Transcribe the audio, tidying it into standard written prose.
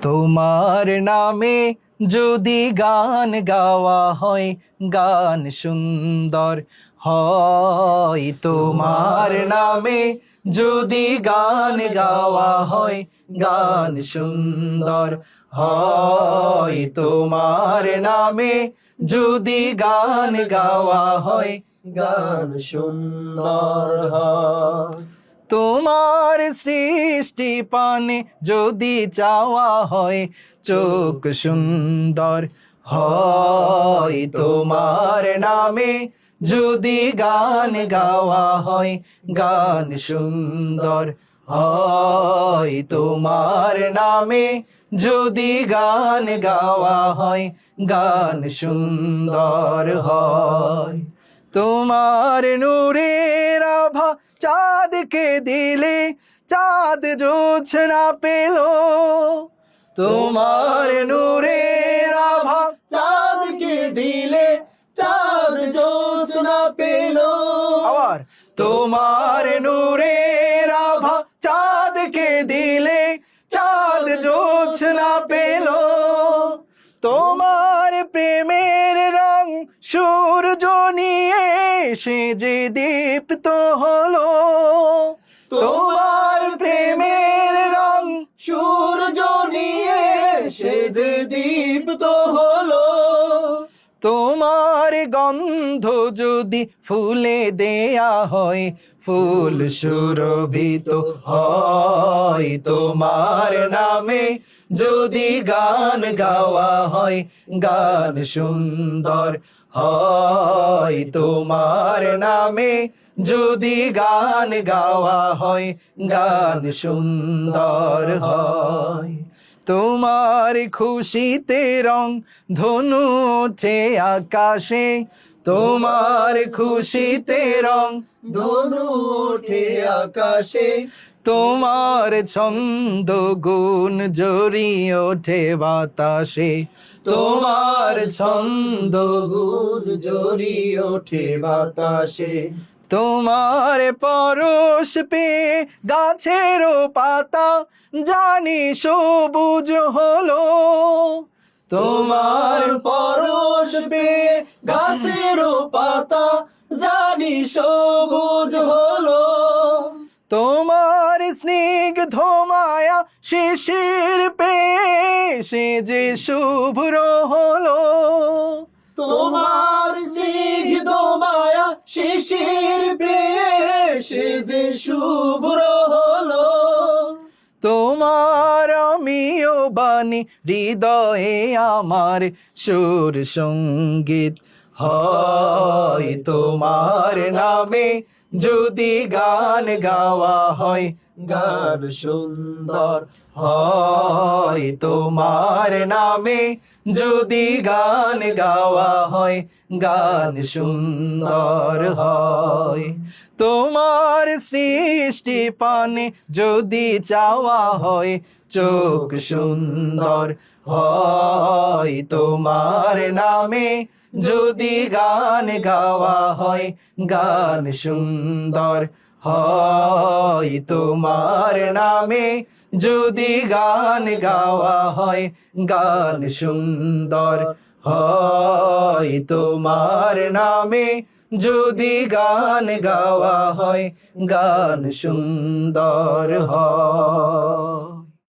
তোমার নামে যদি গান গাওয়া হয়, গান সুন্দর হয়। তোমার নামে যদি গান গাওয়া হয়, গান সুন্দর হয়। তোমার নামে যদি গান গাওয়া হয়, গান সুন্দর হয়। তোমার সৃষ্টি পানে যদি চাওয়া হয়, চোখ সুন্দর হয়। তোমার নামে যদি গান গাওয়া হয়, গান সুন্দর হয়। তোমার নামে যদি গান গাওয়া হয়, গান সুন্দর হয়। তোমার নূরের আভা চাঁদকে দিলে, চাঁদ জোছনা পেল। তোমার নূরের আভা চাঁদকে দিলে চাঁদ জোছনা পেল। আবার তোমার নূরের আভা চাঁদকে দিলে, চাঁদ জোছনা পেল। তোমার প্রেমের রং সূর্য নিয়ে সে যে দীপ্ত হলো। তোমার প্রেমের রং সূর্য নিয়ে সে যে দীপ্ত হলো। তোমার গন্ধ যদি ফুলে দেয়া হয়, ফুল সুরভিত হয়। তোমার নামে যদি গান গাওয়া হয়, গান সুন্দর হয়। তোমার নামে যদি গান গাওয়া হয়, গান সুন্দর হয়। তোমার খুশিতে রং ধনু ওঠে আকাশে। তোমার খুশিতে রং ধনু ওঠে আকাশে। তোমার ছন্দ গুণ জড়িয়ে ওঠে বাতাসে। তোমার ছন্দ গুণ জড়িয়ে ওঠে বাতাসে। তোমার পরশ পেয়ে গাছেরও পাতা জানি সবুজ হলো। তোমার পরশ পেয়ে গাছেরও পাতা জানি সবুজ হলো। তোমার স্নিগ্ধ মায়া শিশির পেয়ে সে যে শুভ্র হলো। তোমার স্নিগ্ধ মায়া শিশির পেয়ে সে যে শুভ্র হলো। তোমার আমিও বাণী হৃদয়ে আমার সুর সঙ্গীত হয়। তোমার নামে যদি গান গাওয়া হয়, গান সুন্দর হয়। তোমার নামে যদি গান গাওয়া হয়, গান সুন্দর হয়। তোমার সৃষ্টি পানে যদি চাওয়া হয়, চোখ সুন্দর হয়। তোমার নামে যদি গান গাওয়া হয়, গান সুন্দর হয়। তোমার নামে যদি গান গাওয়া হয়, গান সুন্দর হয়। তোমার নামে যদি গান গাওয়া হয়, গান সুন্দর হয়।